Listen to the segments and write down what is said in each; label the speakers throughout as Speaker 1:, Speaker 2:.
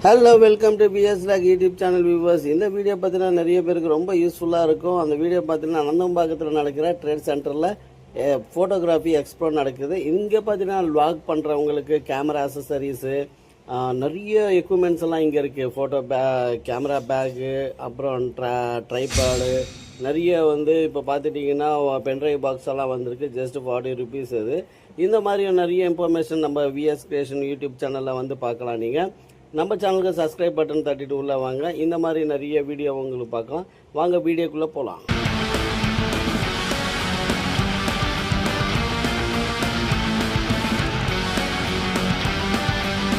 Speaker 1: Hello welcome to PS log YouTube channel viewers. இந்த video பார்த்தீங்கன்னா நிறைய பேருக்கு ரொம்ப யூஸ்ஃபுல்லாக இருக்கும். அந்த வீடியோ பார்த்தீங்கன்னா அனந்தம்பாக்கத்தில் நடக்கிற ட்ரேட் சென்டரில் ஃபோட்டோகிராஃபி எக்ஸ்போ நடக்குது. இங்கே பார்த்தீங்கன்னா வ்ளாக் பண்ணுறவங்களுக்கு கேமரா அசசரிஸு நிறைய எக்யூப்மெண்ட்ஸ் எல்லாம் இங்கே இருக்குது. ஃபோட்டோ கேமரா பேக்கு, அப்புறம் ட்ரைபாடு நிறைய இப்போ பார்த்துட்டிங்கன்னா பென்ட்ரைவ் பாக்ஸ் எல்லாம் வந்திருக்கு. ஜஸ்ட் 40 rupees அது. இந்த மாதிரி நிறைய இன்ஃபர்மேஷன் நம்ம விஎஸ் கிரியேஷன் யூடியூப் சேனலில் பார்க்கலாம். நீங்கள் நம்ம சேனலுக்கு சப்ஸ்கிரைப் பட்டன் தட்டிட்டு உள்ளே வாங்க. இந்த மாதிரி நிறைய வீடியோ உங்களுக்கு பார்க்கலாம். வாங்க வீடியோக்குள்ளே போகலாம்.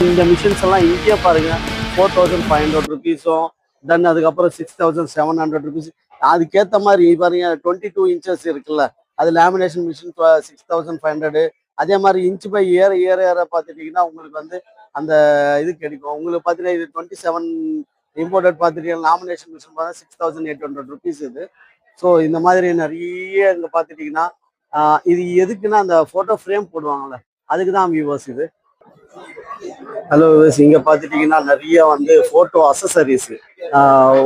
Speaker 1: இந்த மிஷின்ஸ் எல்லாம் இங்கே பாருங்கள், 4500 rupees-ம், தென் அதுக்கப்புறம் 6700 rupees. அதுக்கேற்ற மாதிரி பாருங்க, 22 inches இருக்குல்ல, அது லேமினேஷன் மிஷின் 6500. அதே மாதிரி இன்ச் பை ஏற ஏற ஏற பார்த்துட்டிங்கன்னா உங்களுக்கு அந்த இது கிடைக்கும். உங்களுக்கு பார்த்தீங்கன்னா இது 27 இம்போர்ட்டட் பார்த்துட்டீங்கன்னா லாமினேஷன் மிஷின் பார்த்தா 6800 rupees இது. ஸோ இந்த மாதிரி நிறைய இங்கே பார்த்துட்டிங்கன்னா இது எதுக்குன்னா அந்த ஃபோட்டோ ஃப்ரேம் போடுவாங்கள்ல, அதுக்கு தான் வியூவர்ஸ் இது. ஹலோ வியூவர்ஸ், இங்கே பார்த்துட்டிங்கன்னா நிறைய ஃபோட்டோ அசசரிஸ்,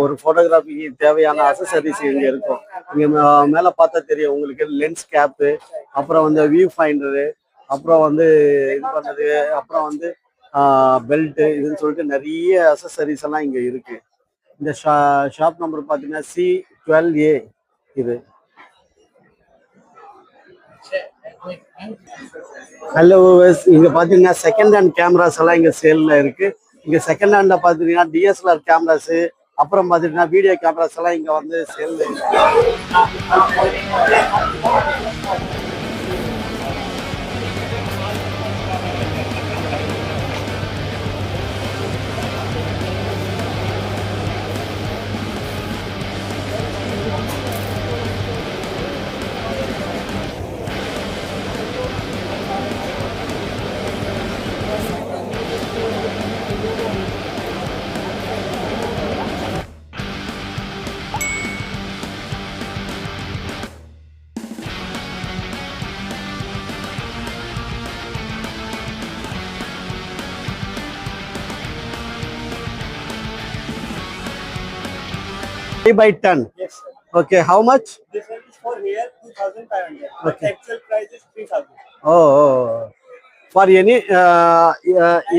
Speaker 1: ஒரு ஃபோட்டோகிராஃபிக்கு தேவையான அசசரிஸ் இங்கே இருக்கும். இங்கே மேலே பார்த்தா தெரியும் உங்களுக்கு லென்ஸ் கேப்பு, அப்புறம் வியூ ஃபைண்டரு, அப்புறம் இது பண்ணது, அப்புறம் பெல்ட்டு, இதுன்னு சொல்லிட்டு நிறைய அசசரிஸ் எல்லாம் இங்கே இருக்கு. இந்த ஷாப் நம்பர் பார்த்தீங்கன்னா C12A இது. ஹலோ வியூவர்ஸ், இங்க பாத்தீங்கன்னா செகண்ட் ஹேண்ட் கேமராஸ் எல்லாம் இங்க சேல்ல இருக்கு. இங்க செகண்ட் ஹேண்ட்ல பாத்தீங்கன்னா DSLR கேமராஸ், அப்புறம் பாத்தீங்கன்னா வீடியோ கேமராஸ் எல்லாம் இங்க சேல்ல இருக்கு. By 10.
Speaker 2: Yes, sir.
Speaker 1: Okay, how much?
Speaker 2: This one is for here 2500. But
Speaker 1: Okay.
Speaker 2: actual price is 3000.
Speaker 1: Oh. For any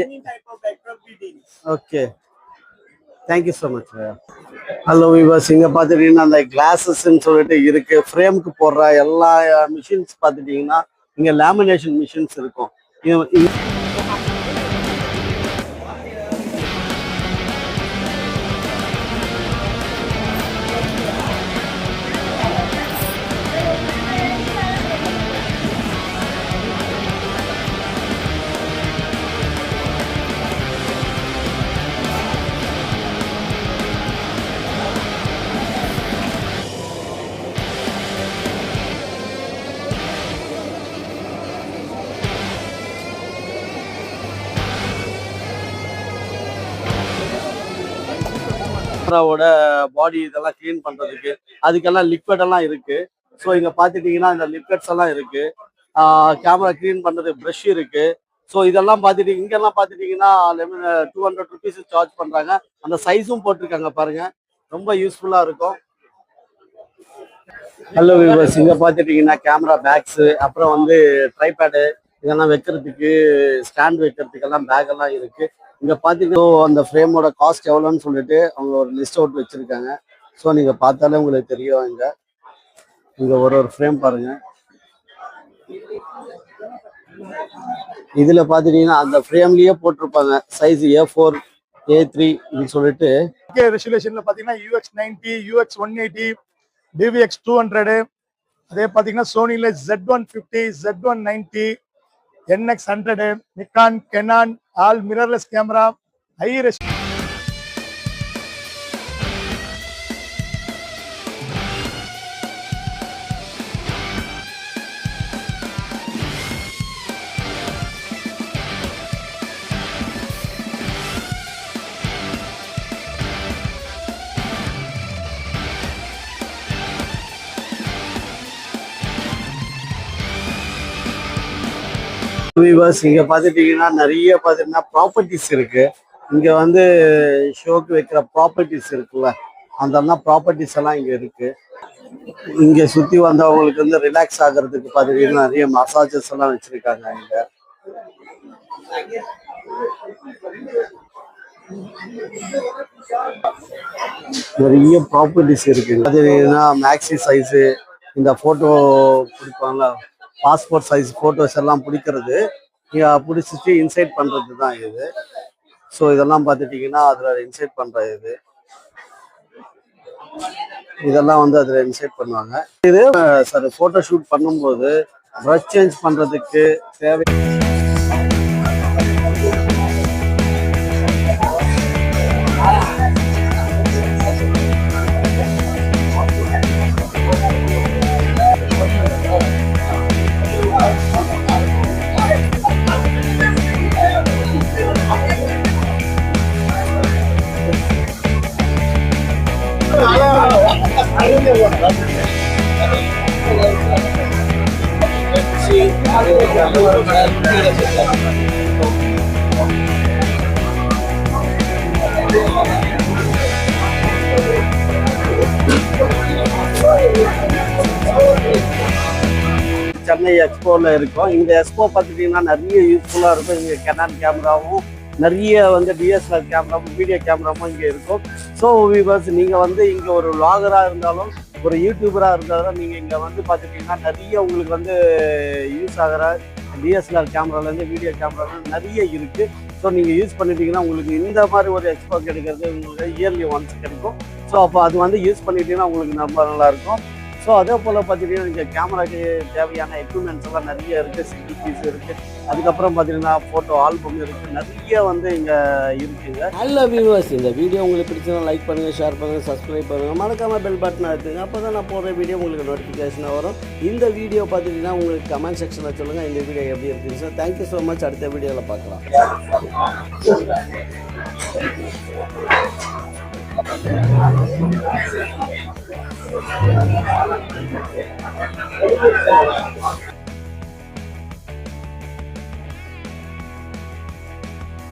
Speaker 2: Any type of backdrop we deal.
Speaker 1: okay. Thank you so much. Hello viewers, இங்கே பார்த்துட்டிங்கன்னா அந்த கிளாஸஸ்ன்னு சொல்லிட்டு இருக்கு. ஃப்ரேமுக்கு போடுற எல்லா machines பார்த்துட்டிங்கன்னா இங்கே lamination machines இருக்கும். கேமராவோட பாடி இதெல்லாம் கிளீன் பண்றதுக்கு அதுக்கெல்லாம் லிக்விட் எல்லாம் இருக்கு. ஸோ இங்க பாத்துட்டீங்கன்னா இந்த லிக்விட்ஸ் எல்லாம் இருக்கு. கேமரா கிளீன் பண்றது ப்ரஷ் இருக்கு. ஸோ இதெல்லாம் பார்த்துட்டு இங்கெல்லாம் பார்த்துட்டிங்கன்னா 200 rupees சார்ஜ் பண்றாங்க. அந்த சைஸும் போட்டிருக்காங்க பாருங்க, ரொம்ப யூஸ்ஃபுல்லா இருக்கும். ஹலோ வியூவர்ஸ், இங்க பார்த்துட்டிங்கன்னா கேமரா பேக்ஸு, அப்புறம் ட்ரைபேடு இதெல்லாம் வைக்கிறதுக்கு, ஸ்டாண்ட் வைக்கிறதுக்கெல்லாம் பேக் எல்லாம் இருக்கு. இங்க பாத்தீங்கன்னா அந்த ஃப்ரேமோட காஸ்ட் எவ்வளோன்னு சொல்லிட்டு அவங்க ஒரு லிஸ்ட் அவுட் வச்சிருக்காங்க. ஸோ நீங்க பார்த்தாலே உங்களுக்கு தெரியும். இங்க ஒரு ஃப்ரேம் பாருங்க. இதுல பாத்துட்டீங்கன்னா அந்த ஃப்ரேம்லயே போட்டிருப்பாங்க சைஸ் A4 A3 சொல்லிட்டு.
Speaker 2: ரெசல்யூஷன்ல பாத்தீங்கன்னா UX90, UX180, DVX 200, அதே பாத்தீங்கன்னா சோனில Z150, Z190, NX100, Nikon, Canon, all mirrorless camera, high resolution.
Speaker 1: Viewers, இங்க பாத்துட்டீங்கன்னா நிறைய பாத்தீங்கன்னா ப்ராப்பர்ட்டிஸ் இருக்கு. இங்க வந்து ஷோக்கு வைக்கிற ப்ராப்பர்ட்டிஸ் இருக்குல்ல, அந்த ப்ராப்பர்ட்டிஸ் எல்லாம் இங்க இருக்கு. இங்க சுத்தி வந்தவங்களுக்கு வந்து ரிலாக்ஸ் ஆகுறதுக்கு பாத்தீங்கன்னா நிறைய மசாஜஸ் எல்லாம் வச்சிருக்காங்க இங்க. நிறைய ப்ராப்பர்ட்டிஸ் இருக்கு. பார்த்தீங்கன்னா மேக்ஸி சைஸு, இந்த ஃபோட்டோ பிடிப்பாங்களா, பாஸ்போர்ட் சைஸ் ஃபோட்டோஸ் எல்லாம் பிடிக்கிறது, இங்கே பிடிச்சிட்டு இன்சைட் பண்ணுறது தான் இது. ஸோ இதெல்லாம் பார்த்துட்டிங்கன்னா அதில் இன்சைட் பண்ணுற இதெல்லாம் வந்து அதில் இன்சைட் பண்ணுவாங்க. இது சார் ஃபோட்டோ ஷூட் பண்ணும்போது ப்ரஷ் சேஞ்ச் பண்ணுறதுக்கு தேவை. சென்னை எக்ஸ்போல இருக்கும். இந்த எக்ஸ்போ பார்த்துட்டீங்கன்னா நிறைய யூஸ்ஃபுல்லாக இருக்கும். இங்கே கெனான் கேமராவும் நிறைய வந்து டிஎஸ்எல்ஆர் கேமராவும் வீடியோ கேமராவும் இங்கே இருக்கும். ஸோ வியூவர்ஸ், நீங்கள் வந்து இங்கே ஒரு விளாகராக இருந்தாலும் ஒரு யூடியூபராக இருந்தாலும் நீங்கள் இங்கே வந்து பார்த்துட்டிங்கன்னா நிறைய உங்களுக்கு வந்து யூஸ் ஆகிற டிஎஸ்எல்ஆர் கேமராலேருந்து வீடியோ கேமராலேருந்து நிறைய இருக்குது. ஸோ நீங்கள் யூஸ் பண்ணிட்டீங்கன்னா உங்களுக்கு இந்த மாதிரி ஒரு எக்ஸ்போ கிடைக்கிறது உங்களுக்கு இயர்லி ஒன்ஸ் கிடைக்கும். ஸோ அப்போ அது வந்து யூஸ் பண்ணிட்டீங்கன்னா உங்களுக்கு ரொம்ப நல்லாயிருக்கும். ஸோ அதே போல் பார்த்தீங்கன்னா இங்கே கேமராக்கு தேவையான எக்யூப்மெண்ட்ஸ் எல்லாம் நிறைய இருக்குது. சிங்கிள் பீஸ் இருக்குது. அதுக்கப்புறம் பார்த்தீங்கன்னா ஃபோட்டோ ஆல்பம் இருக்குது. நிறைய வந்து இங்கே இருக்குங்க. நல்ல வியூவர்ஸ், இந்த வீடியோ உங்களுக்கு பிடிச்சதுன்னா லைக் பண்ணுங்கள், ஷேர் பண்ணுங்கள், சப்ஸ்கிரைப் பண்ணுங்கள், மறக்காமல் பெல் பட்டனை எடுத்துங்க. அப்போ தான் நான் போடுற வீடியோ உங்களுக்கு நோட்டிஃபிகேஷனாக வரும். இந்த வீடியோ பார்த்துட்டிங்கன்னா உங்களுக்கு கமெண்ட் செக்ஷனில் சொல்லுங்கள் இந்த வீடியோ எப்படி இருக்குன்னு. Sir thank you so much. அடுத்த வீடியோவில் பார்க்கலாம். Thank you.